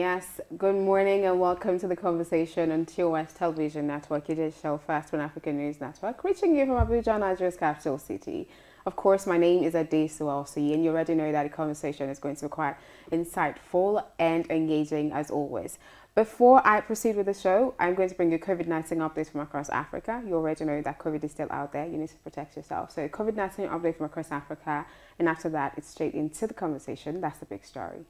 Yes, good morning and welcome to the conversation on TOSTV Network, your digital first one African news network, reaching you from Abuja, Nigeria's capital city. Of course, my name is Adesu Elsie, and you already know that the conversation is going to be quite insightful and engaging as always. Before I proceed with the show, I'm going to bring you COVID-19 updates from across Africa. You already know that COVID is still out there. You need to protect yourself. So COVID-19 update from across Africa, and after that, it's straight into the conversation. That's the big story.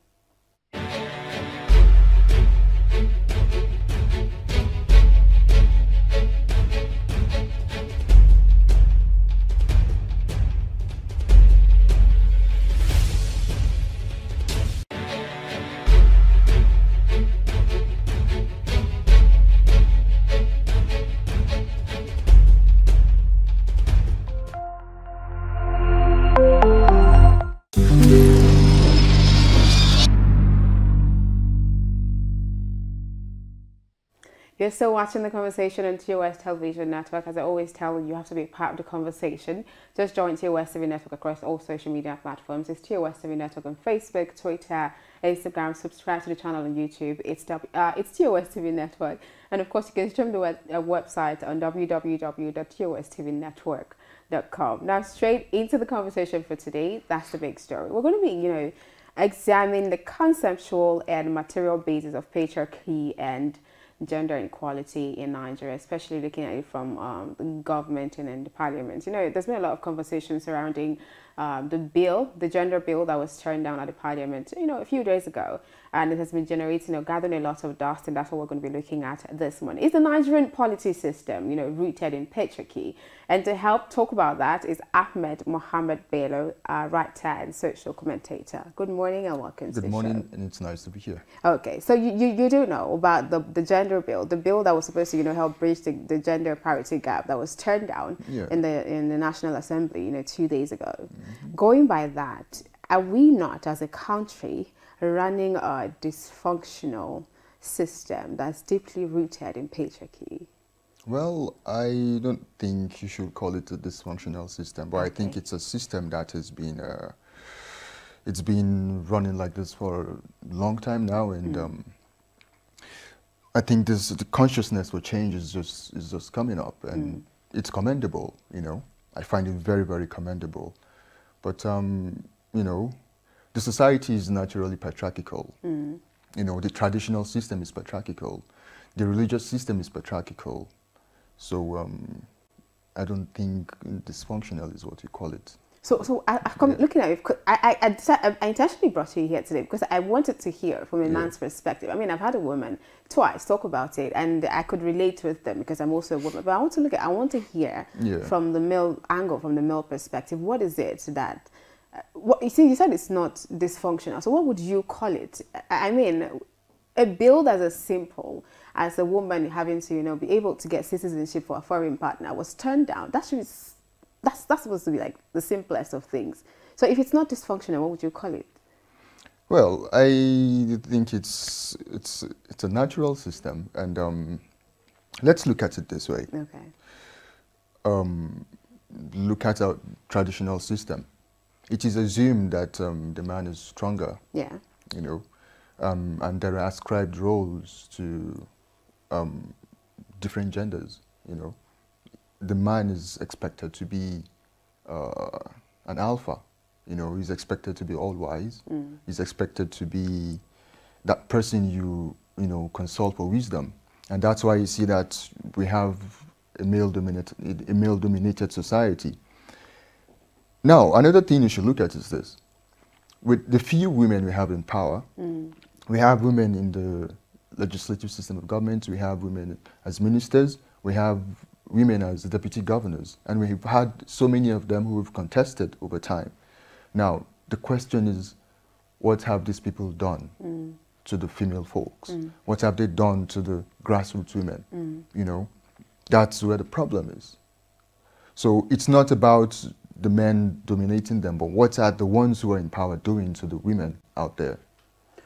You're still watching the conversation on TOSTV Network. As I always tell you, you have to be part of the conversation. Just join TOSTV Network across all social media platforms. It's TOSTV Network on Facebook, Twitter, Instagram. Subscribe to the channel on YouTube. It's TOSTV Network. And of course, you can stream the website on www.tostvnetwork.com. Now, straight into the conversation for today. That's the big story. We're going to be, examining the conceptual and material basis of patriarchy and gender inequality in Nigeria, especially looking at it from the government and the parliament. There's been a lot of conversation surrounding the gender bill that was turned down at the parliament, a few days ago. And it has been generating or gathering a lot of dust, and that's what we're going to be looking at this morning. Is the Nigerian polity system, rooted in patriarchy? And to help talk about that is Ahmed Mohammed Bello, writer and social commentator. Good morning and welcome to the show. Good morning, and it's nice to be here. Okay, so you do know about the gender bill, the bill that was supposed to, help bridge the gender parity gap that was turned down in the National Assembly, 2 days ago. Mm-hmm. Going by that, are we not, as a country, running a dysfunctional system that's deeply rooted in patriarchy? Well, I don't think you should call it a dysfunctional system, but I think it's a system that has been it's been running like this for a long time now, and I think the consciousness for change is just coming up, and it's commendable. I find it very, very commendable. But the society is naturally patriarchal. The traditional system is patriarchal. The religious system is patriarchal. So I don't think dysfunctional is what you call it. So I've come looking at it. I intentionally brought you here today because I wanted to hear from a man's perspective. I mean, I've had a woman twice talk about it, and I could relate with them because I'm also a woman. But I want to hear from the male angle, from the male perspective. What is it that? You said it's not dysfunctional. So what would you call it? I mean, a bill that's as simple as a woman having to, be able to get citizenship for a foreign partner was turned down. That's supposed to be like the simplest of things. So if it's not dysfunctional, what would you call it? Well, I think it's a natural system, and let's look at it this way. Okay. Look at our traditional system. It is assumed that the man is stronger. Yeah. And there are ascribed roles to different genders. The man is expected to be an alpha. He's expected to be all-wise. He's expected to be that person you consult for wisdom. And that's why you see that we have a male-dominated society. Now, another thing you should look at is this. With the few women we have in power, we have women in the legislative system of government, we have women as ministers, we have women as deputy governors, and we've had so many of them who have contested over time. Now, the question is, what have these people done to the female folks? What have they done to the grassroots women? That's where the problem is. So it's not about the men dominating them, but what are the ones who are in power doing to the women out there?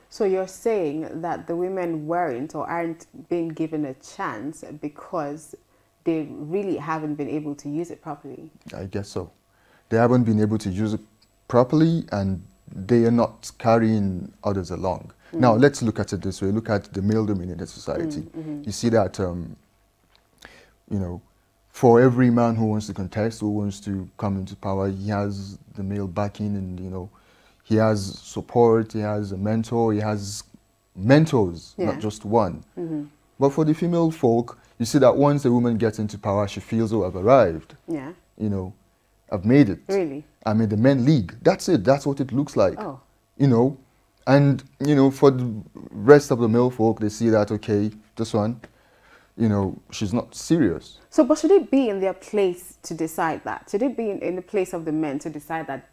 So you're saying that the women weren't or aren't being given a chance because they really haven't been able to use it properly? I guess so. They haven't been able to use it properly, and they are not carrying others along. Now, let's look at it this way. Look at the male-dominated society. You see that, you know, for every man who wants to contest, who wants to come into power, he has the male backing, and, you know, he has support, he has a mentor, he has mentors, not just one. But for the female folk, you see that once a woman gets into power, she feels, oh, I've arrived. Yeah. You know, I've made it. Really? I'm in the men league. That's it. That's what it looks like. Oh. You know, and, you know, for the rest of the male folk, they see that, okay, this one, you know, she's not serious. So, but should it be in their place to decide that? Should it be in the place of the men to decide that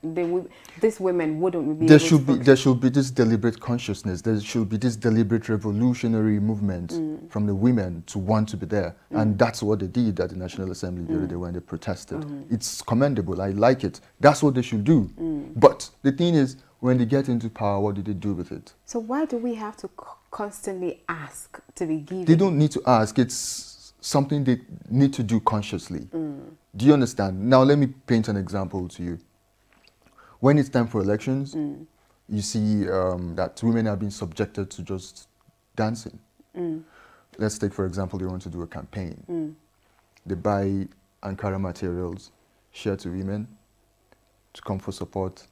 these women wouldn't be There able should to be, there should be this deliberate consciousness. There should be this deliberate revolutionary movement from the women to want to be there. And that's what they did at the National Assembly the other day when they protested. It's commendable. I like it. That's what they should do. But the thing is, when they get into power, what do they do with it? So why do we have to constantly ask to be given? They don't need to ask. It's something they need to do consciously. Do you understand? Now, let me paint an example to you. When it's time for elections, you see that women are being subjected to just dancing. Let's take, for example, they want to do a campaign. They buy Ankara materials, share to women, to come for support,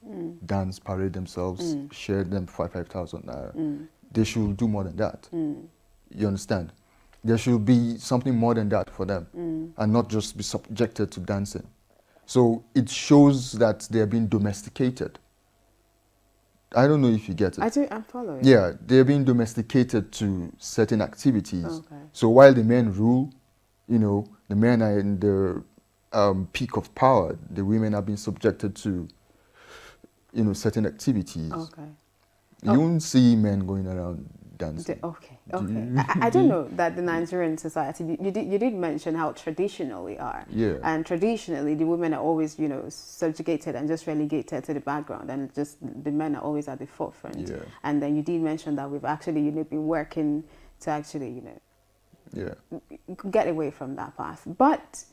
dance, parade themselves, share them for 5,000 naira. They should do more than that. You understand? There should be something more than that for them, and not just be subjected to dancing. So it shows that they're being domesticated. I don't know if you get it. I do, I'm following. Yeah, they're being domesticated to certain activities. Okay. So while the men rule, you know, the men are in the peak of power, the women are being subjected to, you know, certain activities. Okay. You won't see men going around dancing. Okay. I don't know that the Nigerian society, you did mention how traditional we are. Yeah. And traditionally, the women are always, you know, subjugated and just relegated to the background, and just the men are always at the forefront. Yeah. And then you did mention that we've actually, you know, been working to actually, you know, get away from that path. But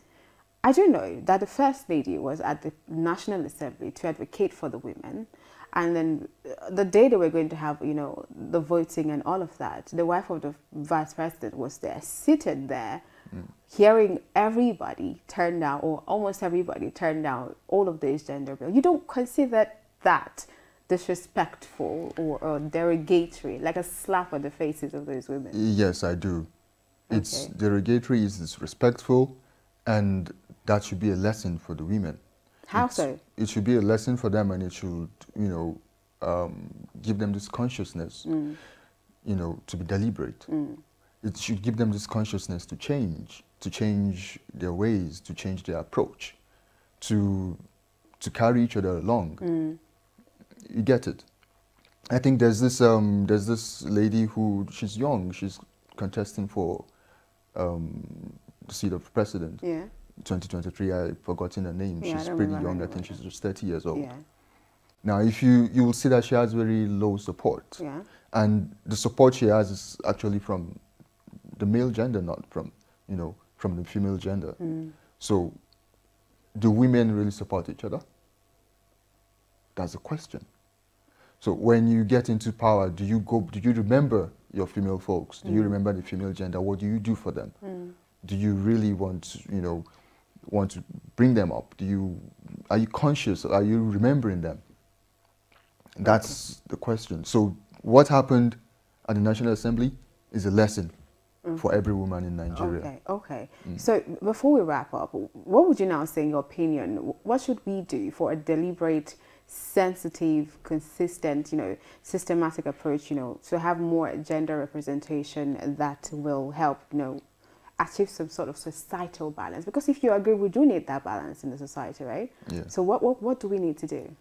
I do know that the First Lady was at the National Assembly to advocate for the women. And then the day they were going to have, you know, the voting and all of that, the wife of the vice president was there, seated there, hearing everybody turn down, or almost everybody turn down all of these gender bills. You don't consider that disrespectful or derogatory, like a slap on the faces of those women? Yes, I do. Okay. It's derogatory, it's disrespectful, and that should be a lesson for the women. How so? It should be a lesson for them, and it should, you know, give them this consciousness, you know, to be deliberate. It should give them this consciousness to change their ways, to change their approach, to carry each other along. You get it? I think there's this lady who, she's young, she's contesting for the seat of president. Yeah. 2023, I've forgotten her name. Yeah, she's pretty young. I think she's just 30 years old. Yeah. Now, if you will see that she has very low support. Yeah. And the support she has is actually from the male gender, not from, you know, from the female gender. So, do women really support each other? That's the question. So when you get into power, do you remember your female folks? Do you remember the female gender? What do you do for them? Do you really want to bring them up? Are you conscious? Are you remembering them? That's the question. So what happened at the National Assembly is a lesson for every woman in Nigeria. Okay. So before we wrap up, what would you now say in your opinion? What should we do for a deliberate, sensitive, consistent, you know, systematic approach, you know, to have more gender representation that will help, you know, achieve some sort of societal balance? Because if you agree, we do need that balance in the society, right? Yeah. So what do we need to do?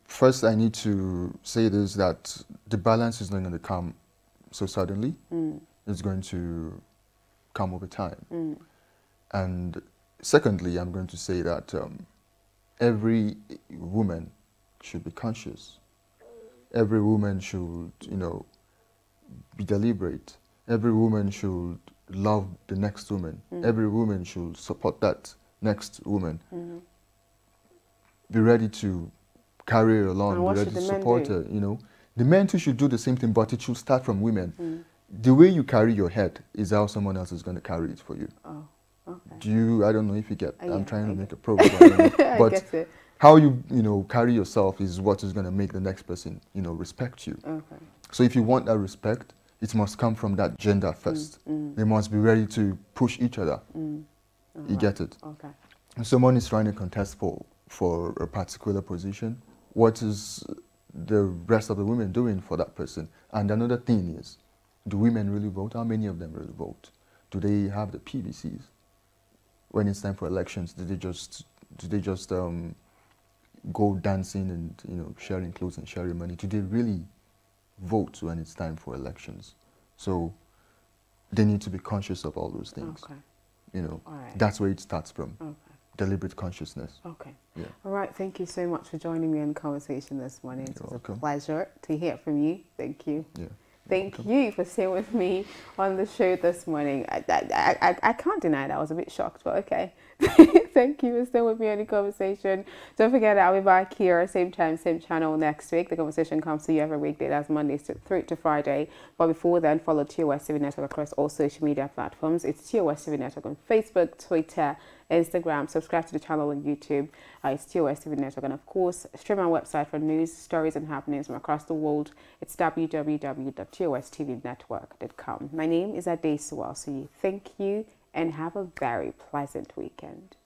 First, I need to say this, that the balance is not going to come so suddenly. It's going to come over time. And secondly, I'm going to say that every woman should be conscious. Every woman should, you know, be deliberate. Every woman should love the next woman. Every woman should support that next woman. Be ready to carry her along, be ready to support her, you know. The men too should do the same thing, but it should start from women. The way you carry your head is how someone else is going to carry it for you. Oh, okay. Do you, I don't know if you get, Yeah, I'm trying to I make a program, I but get it. how you, carry yourself is what is going to make the next person, respect you. Okay. So if you want that respect, it must come from that gender first. They must be ready to push each other. You get it? Okay. If someone is trying to contest for a particular position, what is the rest of the women doing for that person? And another thing is, do women really vote? How many of them really vote? Do they have the PVCs? When it's time for elections, do they just go dancing and sharing clothes and sharing money? Do they really vote when it's time for elections? So they need to be conscious of all those things. Okay. All right. That's where it starts from. Okay. Deliberate consciousness. Okay. Yeah. All right. Thank you so much for joining me in conversation this morning. It was welcome. a pleasure to hear from you. Thank you. Yeah. Thank you for staying with me on the show this morning. I can't deny that I was a bit shocked, but okay. Thank you for staying with me on the conversation. Don't forget that I'll be back here, same time, same channel next week. The conversation comes to you every weekday. That's Mondays through to Friday. But before then, follow TOSTV Network across all social media platforms. It's TOSTV Network on Facebook, Twitter, Instagram. Subscribe to the channel on YouTube. It's TOSTV Network. And of course, stream our website for news, stories, and happenings from across the world. It's www.tostvnetwork.com. My name is Ade Suwasuyi. Thank you and have a very pleasant weekend.